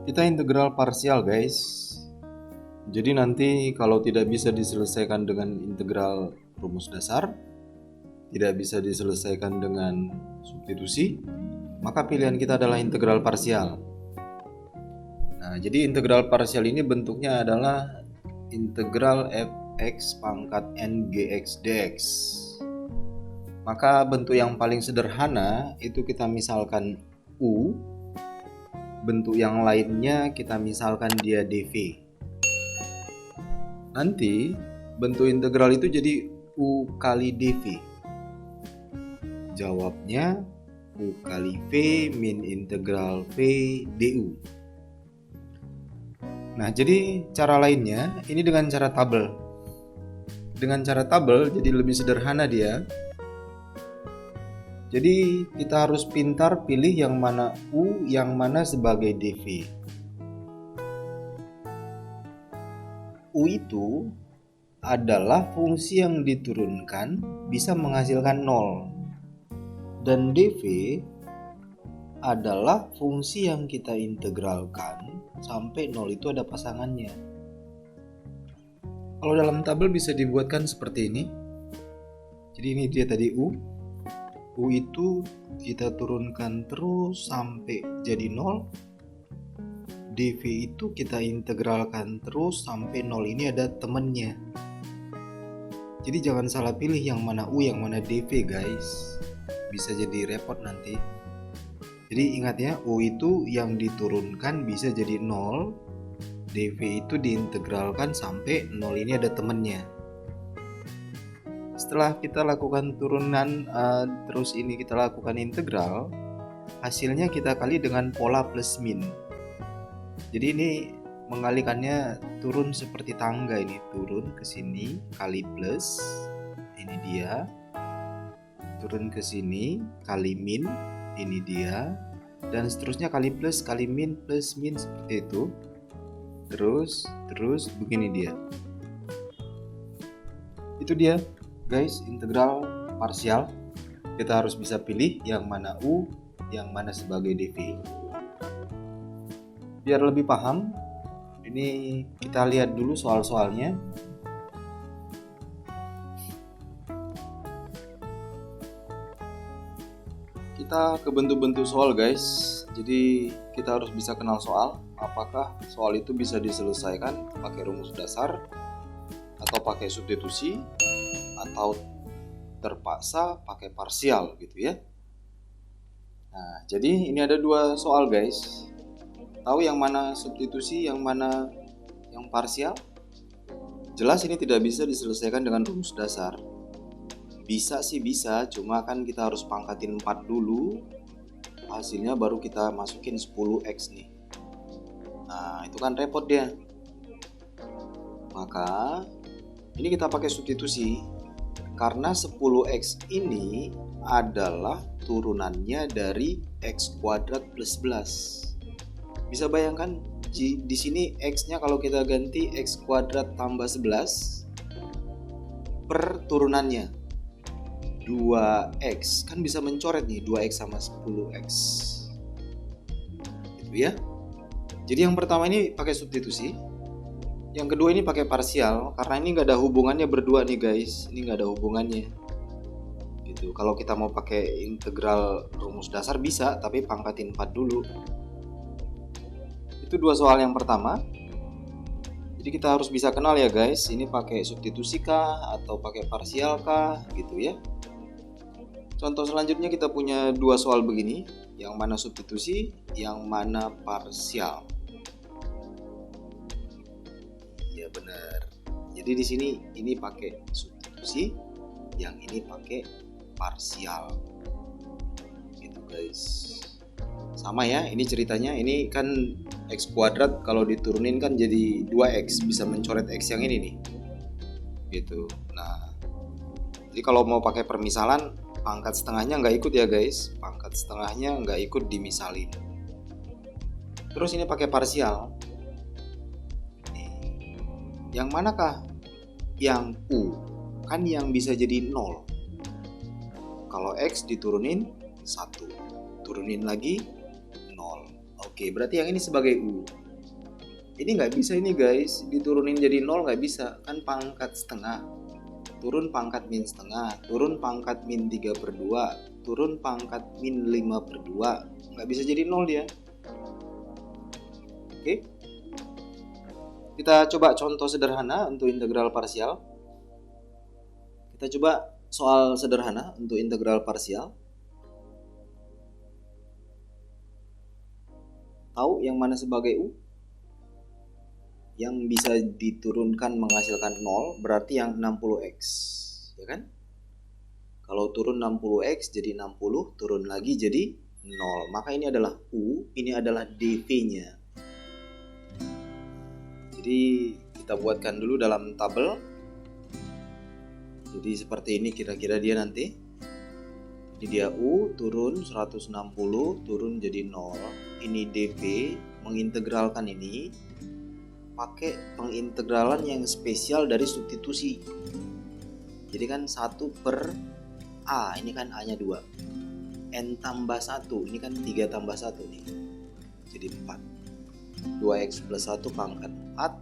Kita integral parsial, guys. Jadi nanti kalau tidak bisa diselesaikan dengan integral rumus dasar, tidak bisa diselesaikan dengan substitusi, maka pilihan kita adalah integral parsial. Nah, jadi integral parsial ini bentuknya adalah integral fx pangkat n gx dx. Maka bentuk yang paling sederhana itu kita misalkan u, bentuk yang lainnya kita misalkan dia dv. Nanti bentuk integral itu jadi u kali dv. Jawabnya u kali v min integral v du. Nah, jadi cara lainnya ini dengan cara tabel. Dengan cara tabel jadi lebih sederhana dia. Jadi kita harus pintar pilih yang mana u, yang mana sebagai dv. U itu adalah fungsi yang diturunkan bisa menghasilkan 0. Dan dv adalah fungsi yang kita integralkan sampai 0 itu ada pasangannya. Kalau dalam tabel bisa dibuatkan seperti ini. Jadi ini dia tadi U. U itu kita turunkan terus sampai jadi 0. dv itu kita integralkan terus sampai 0 ini ada temennya. Jadi jangan salah pilih yang mana U, yang mana dv, guys. Bisa jadi repot nanti. Jadi ingat ya, U itu yang diturunkan bisa jadi 0, dv itu diintegralkan sampai 0 ini ada temennya. Setelah kita lakukan turunan, terus ini kita lakukan integral, hasilnya kita kali dengan pola plus min. Jadi ini mengalikannya turun seperti tangga, ini turun ke sini kali plus, ini dia. Turun ke sini kali min, ini dia. Dan seterusnya kali plus min seperti itu. Terus begini dia. Itu dia, guys, integral parsial. Kita harus bisa pilih yang mana U, yang mana sebagai dv. Biar lebih paham, ini kita lihat dulu soal-soalnya. Kita ke bentuk-bentuk soal, guys. Jadi kita harus bisa kenal soal. Apakah soal itu bisa diselesaikan pakai rumus dasar, atau pakai substitusi, atau terpaksa pakai parsial gitu ya. Nah, jadi ini ada dua soal, guys. Tahu yang mana substitusi, yang mana yang parsial? Jelas ini tidak bisa diselesaikan dengan rumus dasar. Bisa sih bisa, cuma kan kita harus pangkatin 4 dulu. Hasilnya baru kita masukin 10x nih. Nah, itu kan repot dia. Maka ini kita pakai substitusi. Karena 10x ini adalah turunannya dari x kuadrat plus 11. Bisa bayangkan di sini x-nya kalau kita ganti x kuadrat tambah 11 per turunannya 2x, kan bisa mencoret nih 2x sama 10x. Gitu ya. Jadi yang pertama ini pakai substitusi. Yang kedua ini pakai parsial, karena ini nggak ada hubungannya berdua nih, guys. Ini nggak ada hubungannya. Gitu. Kalau kita mau pakai integral rumus dasar bisa, tapi pangkatin 4 dulu. Itu dua soal yang pertama. Jadi kita harus bisa kenal ya, guys. Ini pakai substitusi kah atau pakai parsial kah, gitu ya. Contoh selanjutnya kita punya dua soal begini, yang mana substitusi, yang mana parsial. Ya benar. Jadi di sini ini pakai substitusi, yang ini pakai parsial. Gitu, guys. Sama ya, ini ceritanya. Ini kan x kuadrat kalau diturunin kan jadi 2x, bisa mencoret x yang ini nih. Gitu. Nah, jadi kalau mau pakai permisalan, pangkat setengahnya nggak ikut ya, guys. Pangkat setengahnya nggak ikut dimisalin. Terus ini pakai parsial. Yang manakah yang U? Kan yang bisa jadi 0. Kalau X diturunin 1, turunin lagi 0. Oke, berarti yang ini sebagai U. Ini nggak bisa ini guys, diturunin jadi 0 nggak bisa, kan pangkat setengah. Turun pangkat min setengah, turun pangkat min 3/2, turun pangkat min 5/2. Nggak bisa jadi 0 dia. Oke. Kita coba contoh sederhana untuk integral parsial. Kita coba soal sederhana untuk integral parsial. Tahu yang mana sebagai U? Yang bisa diturunkan menghasilkan 0 berarti yang 60x, ya kan? Kalau turun 60x jadi 60, turun lagi jadi 0. Maka ini adalah U, ini adalah dv-nya. Jadi kita buatkan dulu dalam tabel. Jadi seperti ini kira-kira dia nanti. Ini dia U, turun 160, turun jadi 0. Ini dv, mengintegralkan ini pakai pengintegralan yang spesial dari substitusi. Jadi kan 1 per A, ini kan A nya 2. N tambah 1, ini kan 3 tambah 1 nih. Jadi 4. 2x plus 1 pangkat 4.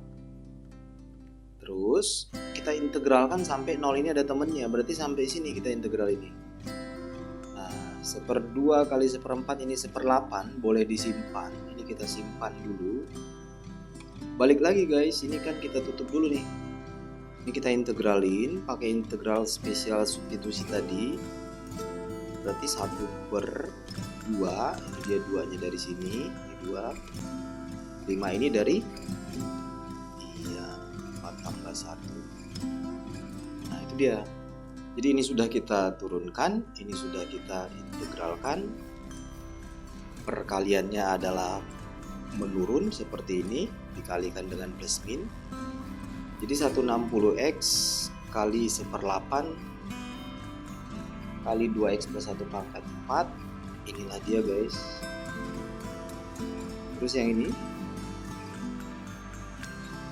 Terus kita integralkan sampai 0 ini ada temennya, berarti sampai sini kita integral ini. Nah, 1/2 kali 1/4 ini 1/8, boleh disimpan. Ini kita simpan dulu. Balik lagi guys, ini kan kita tutup dulu nih. Ini kita integralin pakai integral spesial substitusi tadi. Berarti 1/2, ini dia 2-nya dari sini, ini 2. 5 ini dari 4 tambah 1. Nah, itu dia. Jadi ini sudah kita turunkan, ini sudah kita integralkan. Perkaliannya adalah menurun seperti ini, dikalikan dengan plus min. Jadi 160x kali 1/8 kali 2x plus 1 pangkat 4. Inilah dia guys. Terus yang ini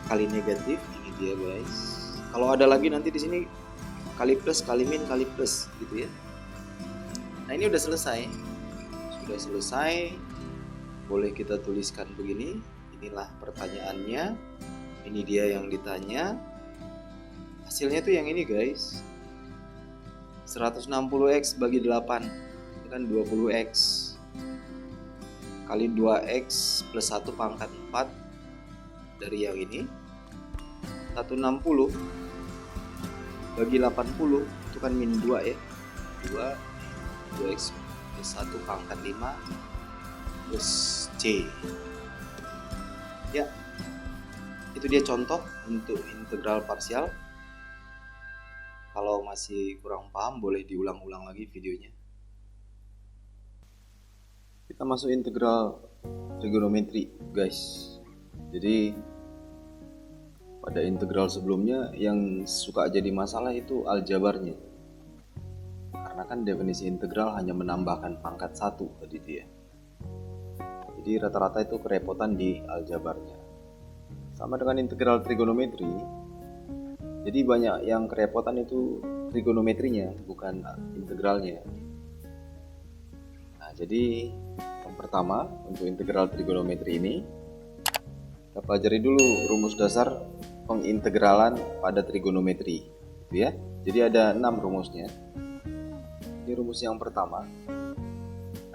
kali negatif, ini dia guys. Kalau ada lagi nanti di sini kali plus, kali min, kali plus gitu ya. Nah, ini udah selesai. Sudah selesai. Boleh kita tuliskan begini. Inilah pertanyaannya. Ini dia yang ditanya. Hasilnya tuh yang ini guys. 160x bagi 8. Itu kan 20x. Kali 2x plus 1 pangkat 4. Dari yang ini. 160 bagi 80. Itu kan min 2 ya. 2x plus 1 pangkat 5. Plus C. Ya, itu dia contoh untuk integral parsial. Kalau masih kurang paham boleh diulang-ulang lagi videonya. Kita masuk integral trigonometri guys. Jadi pada integral sebelumnya yang suka jadi masalah itu aljabarnya. Karena kan definisi integral hanya menambahkan pangkat 1 tadi dia. Jadi rata-rata itu kerepotan di aljabarnya. Sama dengan integral trigonometri. Jadi banyak yang kerepotan itu trigonometrinya, bukan integralnya. Nah, jadi yang pertama untuk integral trigonometri ini kita pelajari dulu rumus dasar pengintegralan pada trigonometri, gitu ya. Jadi ada 6 rumusnya. Ini rumus yang pertama.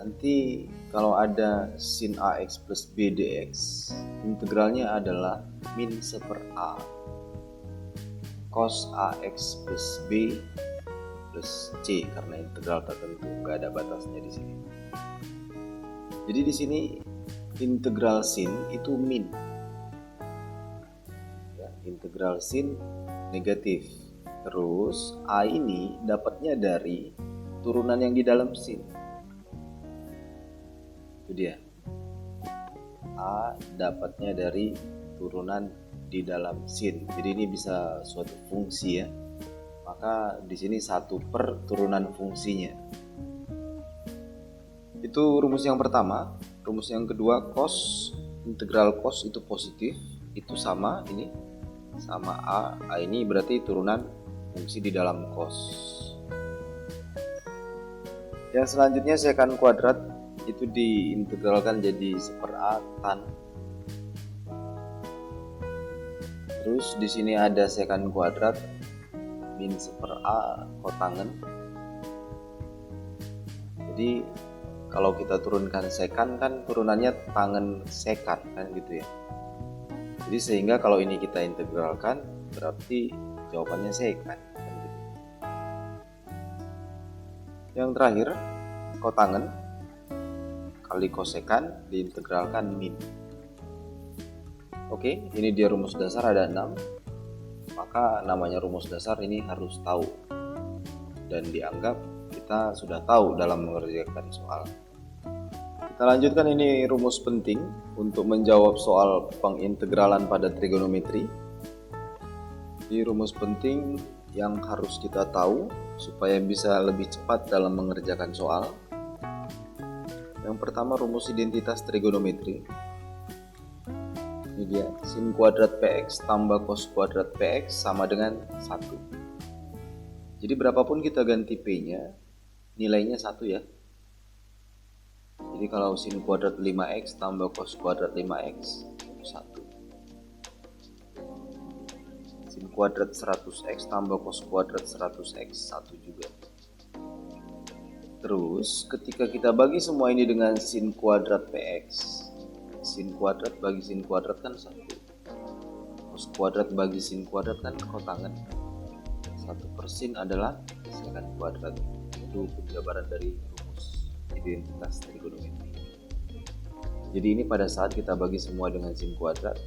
Nanti kalau ada sin AX plus B dx, integralnya adalah min 1/A cos AX plus B plus C, karena integral tertentu, nggak ada batasnya di sini. Jadi di sini integral sin itu min, ya, integral sin negatif. Terus A ini dapatnya dari turunan yang di dalam sin. Itu dia. A dapatnya dari turunan di dalam sin. Jadi ini bisa suatu fungsi ya. Maka di sini 1 per turunan fungsinya. Itu rumus yang pertama. Rumus yang kedua, cos, integral cos itu positif, itu sama ini sama A. A ini berarti turunan fungsi di dalam cos. Yang selanjutnya sekan kuadrat. itu diintegralkan jadi 1/A tan. Terus di sini ada sekan kuadrat min 1/A kotangen. Jadi kalau kita turunkan sekan kan turunannya tangen sekan kan gitu ya. Jadi sehingga kalau ini kita integralkan berarti jawabannya sekan kan gitu. Yang terakhir kotangen kali kosekan diintegralkan min. Oke, ini dia rumus dasar ada 6. Maka namanya rumus dasar ini harus tahu dan dianggap kita sudah tahu dalam mengerjakan soal. Kita lanjutkan, ini rumus penting untuk menjawab soal pengintegralan pada trigonometri. Ini rumus penting yang harus kita tahu supaya bisa lebih cepat dalam mengerjakan soal. Yang pertama rumus identitas trigonometri. Ini dia, sin kuadrat px tambah cos kuadrat px sama dengan 1. Jadi berapapun kita ganti p-nya, nilainya 1 ya. Jadi kalau sin kuadrat 5x tambah cos kuadrat 5x 1. Sin kuadrat 100x tambah cos kuadrat 100x 1 juga. Terus ketika kita bagi semua ini dengan sin kuadrat px, sin kuadrat bagi sin kuadrat kan 1. Cos kuadrat bagi sin kuadrat kan kotangen. 1/sin adalah sekan kuadrat. Itu penjabaran dari rumus identitas trigonometri. Jadi ini pada saat kita bagi semua dengan sin kuadrat.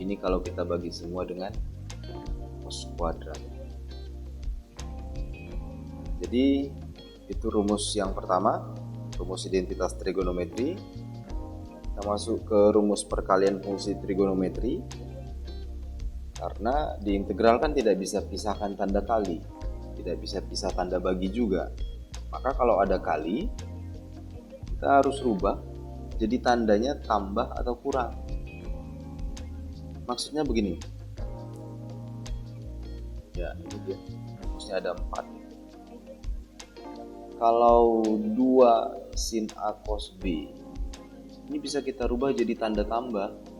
Ini kalau kita bagi semua dengan cos kuadrat. Jadi itu rumus yang pertama, rumus identitas trigonometri. Kita masuk ke rumus perkalian fungsi trigonometri. Karena diintegralkan tidak bisa pisahkan tanda kali, tidak bisa pisah tanda bagi juga. Maka kalau ada kali, kita harus rubah jadi tandanya tambah atau kurang. Maksudnya begini. Ya, ini dia. Rumusnya ada 4. Kalau 2 sin A cos B, ini bisa kita rubah jadi tanda tambah.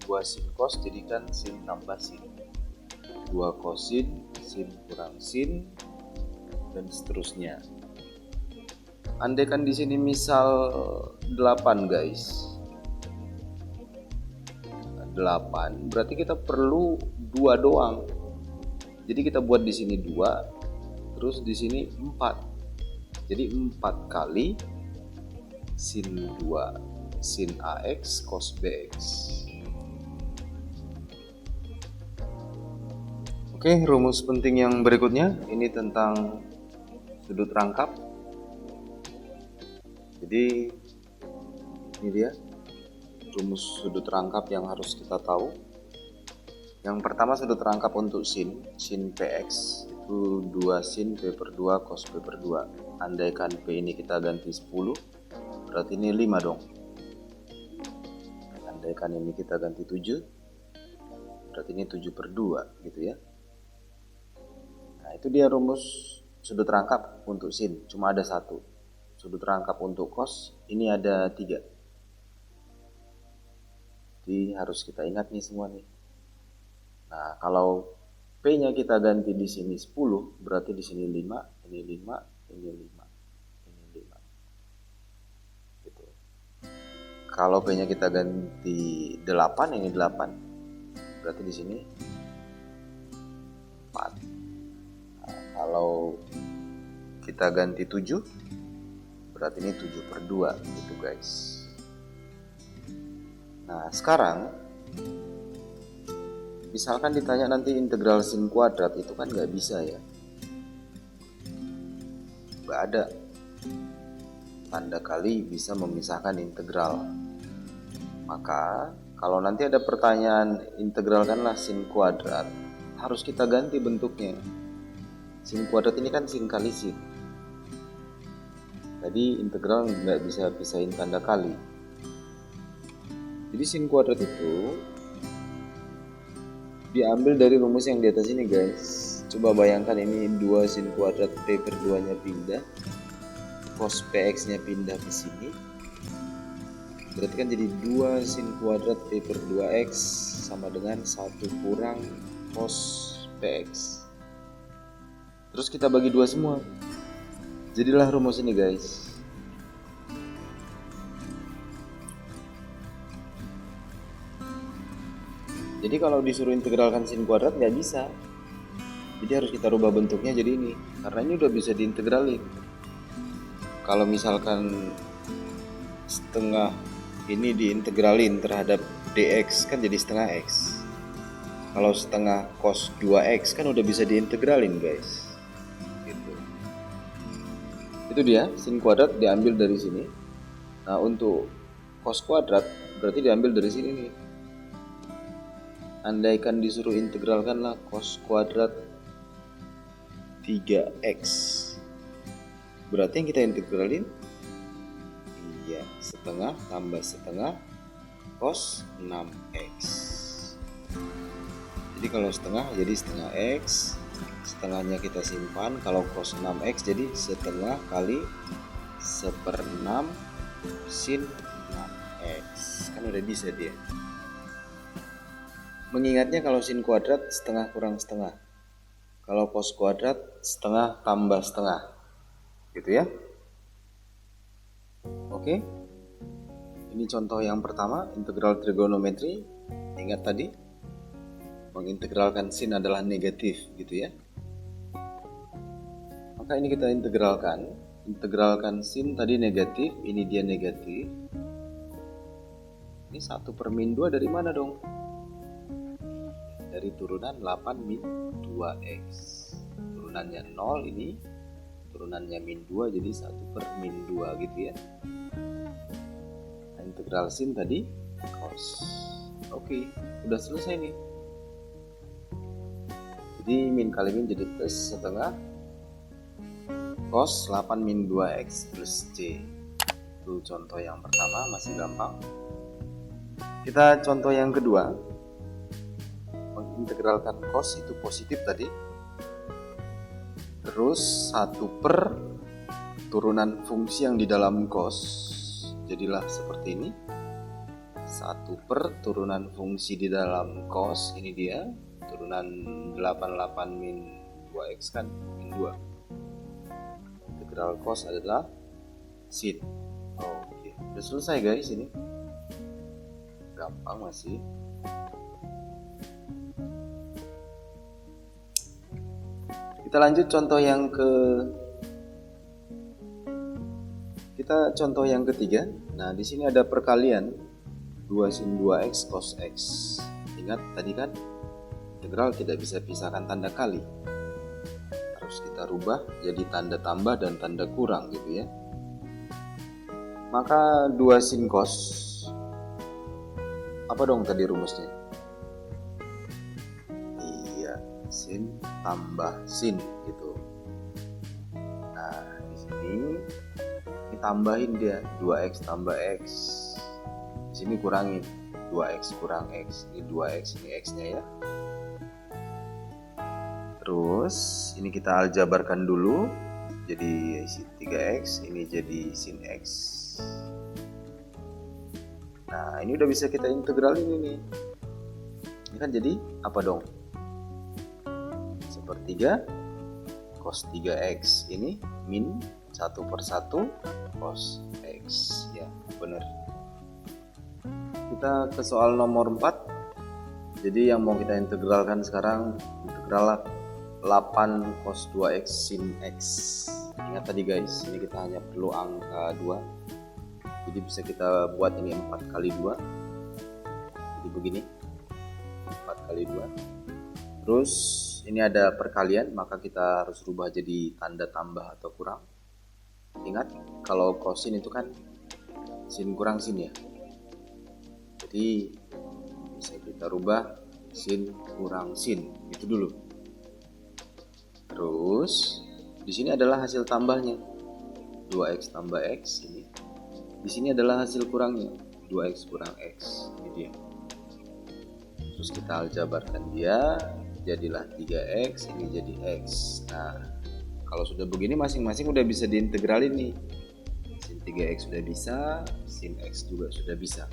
2 sin cos jadikan sin tambah sin. 2 kosin, sin kurang sin, dan seterusnya. Andaikan di sini misal 8 guys. 8 berarti kita perlu 2 doang. Jadi kita buat di sini 2. Terus di sini 4. Jadi 4 kali sin 2 sin AX cos BX. Oke, rumus penting yang berikutnya ini tentang sudut rangkap. Jadi ini dia rumus sudut rangkap yang harus kita tahu. Yang pertama sudut rangkap untuk sin PX itu 2 sin P per 2 cos P per 2. Andaikan P ini kita ganti 10, berarti ini 5 dong. Andaikan ini kita ganti 7, berarti ini 7 per 2 gitu ya. Nah itu dia rumus sudut rangkap untuk sin, cuma ada 1. Sudut rangkap untuk cos ini ada 3. Jadi harus kita ingat nih semua nih. Nah kalau P-nya kita ganti di sini 10, berarti di sini 5, ini 5, ini 5, ini 5. Gitu. Kalau P-nya kita ganti 8, ini 8, berarti di sini 4. Nah, kalau kita ganti 7, berarti ini 7 per 2 gitu guys. Nah sekarang misalkan ditanya nanti integral sin kuadrat, itu kan nggak bisa ya, nggak ada tanda kali bisa memisahkan integral. Maka kalau nanti ada pertanyaan integralkanlah sin kuadrat, harus kita ganti bentuknya. Sin kuadrat ini kan sin kali sin, jadi integral nggak bisa pisahin tanda kali. Jadi sin kuadrat itu diambil dari rumus yang di atas ini guys. Coba bayangkan ini 2 sin kuadrat P per 2 nya pindah. cos PX nya pindah ke sini, berarti kan jadi 2 sin kuadrat P per 2X sama dengan 1 kurang cos PX. Terus kita bagi 2 semua, jadilah rumus ini guys. Jadi kalau disuruh integralkan sin kuadrat nggak bisa, jadi harus kita rubah bentuknya jadi ini, karena ini udah bisa diintegralin. Kalau misalkan setengah ini diintegralin terhadap dx kan jadi setengah x. Kalau setengah cos 2x kan udah bisa diintegralin guys. Gitu. Itu dia, sin kuadrat diambil dari sini. Nah untuk cos kuadrat berarti diambil dari sini nih. Andaikan disuruh integralkanlah cos kuadrat 3x, berarti yang kita integralin iya setengah tambah setengah cos 6x. Jadi kalau setengah jadi setengah x, setengahnya kita simpan. Kalau cos 6x jadi setengah kali 1/6 sin 6x, kan udah bisa dia. Mengingatnya kalau sin kuadrat setengah kurang setengah, kalau cos kuadrat setengah tambah setengah, gitu ya. Oke, ini contoh yang pertama, integral trigonometri. Ingat tadi, mengintegralkan sin adalah negatif, gitu ya. Maka ini kita integralkan sin tadi negatif, ini dia negatif. Ini 1/-2 dari mana dong? Dari turunan 8-2x. Turunannya 0 ini, turunannya -2 jadi 1/-2 gitu ya. Nah, integral sin tadi cos. Oke, udah selesai nih. Jadi min kali min jadi plus setengah cos 8-2x plus c. Itu contoh yang pertama, masih gampang. Kita contoh yang kedua. Mengintegralkan cos itu positif tadi, terus 1 per turunan fungsi yang di dalam cos, jadilah seperti ini. 1 per turunan fungsi di dalam cos, ini dia turunan 88-2x kan min 2. Integral cos adalah sin. Oke, udah selesai guys, ini gampang masih. Kita lanjut contoh yang ketiga. Nah, di sini ada perkalian 2 sin 2x cos x. Ingat tadi kan integral tidak bisa pisahkan tanda kali. Harus kita rubah jadi tanda tambah dan tanda kurang gitu ya. Maka 2 sin cos, apa dong tadi rumusnya? Sin tambah sin gitu. Nah, di sini ditambahin dia 2x tambah x. Di sini kurangin 2x kurang x. Ini 2x, ini x-nya ya. Terus ini kita aljabarkan dulu. Jadi sin 3x, ini jadi sin x. Nah, ini udah bisa kita integralin ini. Ini kan jadi apa dong? 1/3 cos 3x, ini min 1/1 cos x ya, bener. Kita ke soal nomor 4. Jadi yang mau kita integralkan sekarang integral 8 cos 2x sin x. Ingat tadi guys, ini kita hanya perlu angka 2, jadi bisa kita buat ini 4 kali 2, jadi begini 4 kali 2. Terus ini ada perkalian, maka kita harus rubah jadi tanda tambah atau kurang. Ingat, kalau kosin itu kan sin kurang sin ya. Jadi bisa kita rubah sin kurang sin, itu dulu. Terus di sini adalah hasil tambahnya 2x tambah x ini. Di sini adalah hasil kurangnya 2x kurang x, ini dia. Terus kita aljabarkan dia, jadilah 3x, ini jadi x. Nah, kalau sudah begini masing-masing udah bisa diintegralin nih. 3x sudah bisa, sin x juga sudah bisa.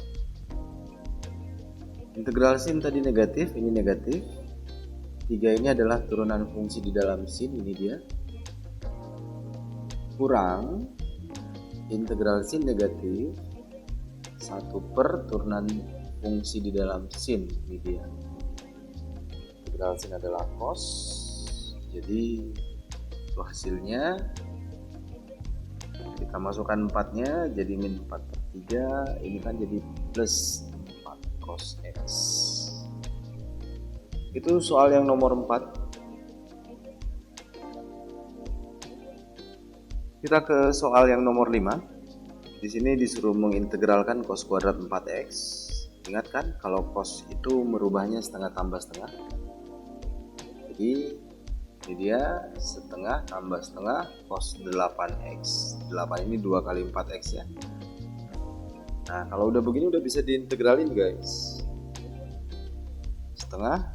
Integral sin tadi negatif, ini negatif. 3 ini adalah turunan fungsi di dalam sin, ini dia. Kurang integral sin negatif 1 per turunan fungsi di dalam sin, ini dia. Integral sin adalah cos, jadi itu hasilnya. Kita masukkan 4-nya jadi min 4/3, ini kan jadi plus 4 cos x. Itu soal yang nomor 4. Kita ke soal yang nomor 5. Di sini disuruh mengintegralkan cos kuadrat 4x. Ingat kan kalau cos itu merubahnya setengah tambah setengah. Jadi ini dia setengah tambah setengah cos 8x. 8 ini 2 kali 4x ya. Nah kalau udah begini udah bisa diintegralin guys. Setengah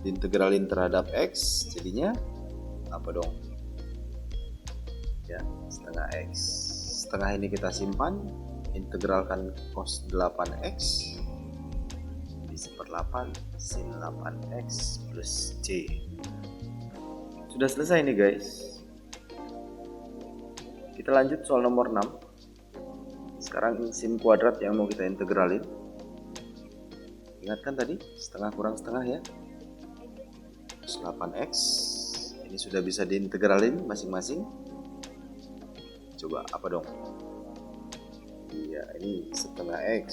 diintegralin terhadap x, jadinya apa dong? Ya, setengah x. Setengah ini kita simpan, integralkan cos 8x di 1/8 sin 8x plus c. Sudah selesai nih guys. Kita lanjut soal nomor 6. Sekarang sin kuadrat yang mau kita integralin. Ingat kan tadi setengah kurang setengah ya, cos 8x. Ini sudah bisa diintegralin masing-masing. Coba apa dong? Iya, ini setengah x.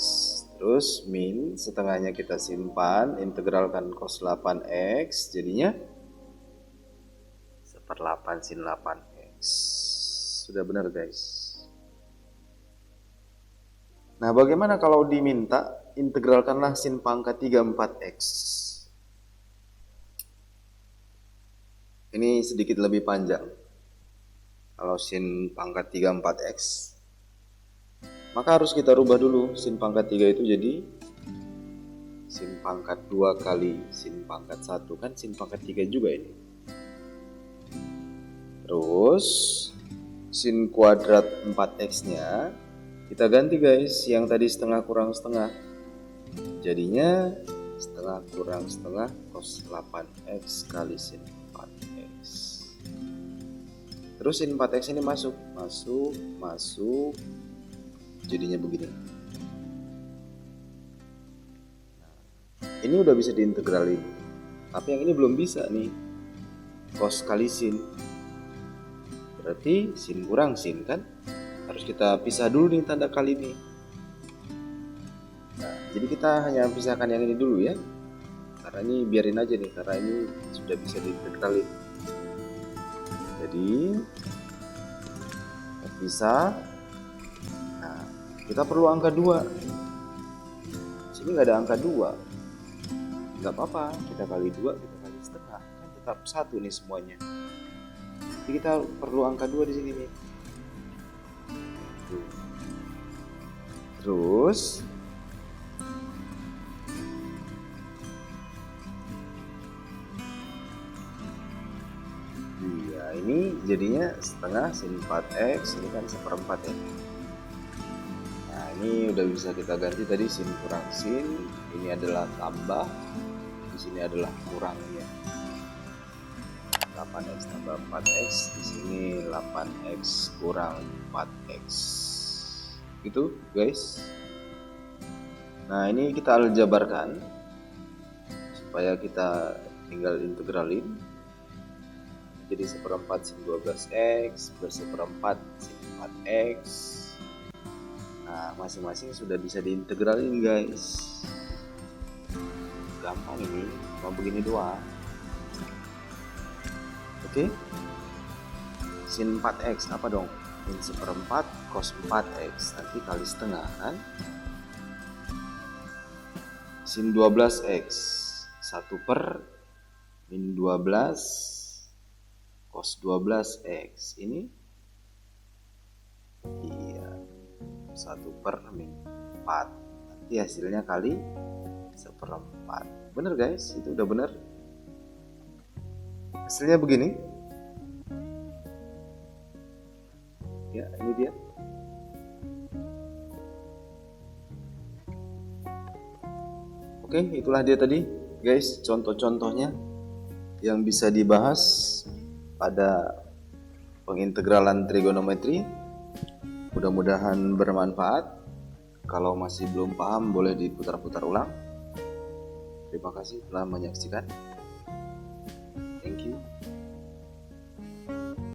Terus min setengahnya kita simpan, integralkan cos 8x, jadinya 1/8 sin 8x. Sudah benar guys. Nah bagaimana kalau diminta integralkanlah sin pangkat 34x. Ini sedikit lebih panjang. Kalau sin pangkat 34x, maka harus kita rubah dulu sin pangkat 3 itu jadi sin pangkat 2 kali sin pangkat 1, kan sin pangkat 3 juga ini. Terus sin kuadrat 4x nya kita ganti guys, yang tadi setengah kurang setengah, jadinya setengah kurang setengah cos 8x kali sin 4x. Terus sin 4x ini masuk, jadinya begini. Ini udah bisa diintegralin, tapi yang ini belum bisa nih, cos kali sin. Berarti sin kurang sin kan, harus kita pisah dulu nih tanda kali ini. Nah, jadi kita hanya pisahkan yang ini dulu ya, karena ini biarin aja nih, karena ini sudah bisa diintegralin. Jadi terpisah. Nah, kita perlu angka 2. Sini nggak ada angka 2. Nggak apa-apa, kita kali 2, kita kali setengah, kan tetap 1 nih semuanya. Jadi kita perlu angka 2 di sini nih. Terus iya, ini jadinya setengah sin 4x, ini kan 1/4 ya. Nah ini udah bisa kita ganti tadi, sin kurang sin, ini adalah tambah, di sini adalah kurangnya. 8x tambah 4x, di sini 8x kurang 4x. Gitu guys. Nah ini kita aljabarkan supaya kita tinggal integralin. Jadi 1/4 sin 12x plus 1/4 sin 4x. Nah masing-masing sudah bisa diintegralin guys. Gampang ini, cuma begini doang. Oke. Sin 4x apa dong? Min 1/4 cos 4x, nanti kali setengah kan. Sin 12x 1 per min 12 cos 12x, ini iya 1 per min 4, nanti hasilnya kali 1/4. Bener guys, itu udah bener. Hasilnya begini ya, ini dia. Oke, itulah dia tadi guys contoh-contohnya yang bisa dibahas pada pengintegralan trigonometri. Mudah-mudahan bermanfaat. Kalau masih belum paham boleh diputar-putar ulang. Terima kasih telah menyaksikan.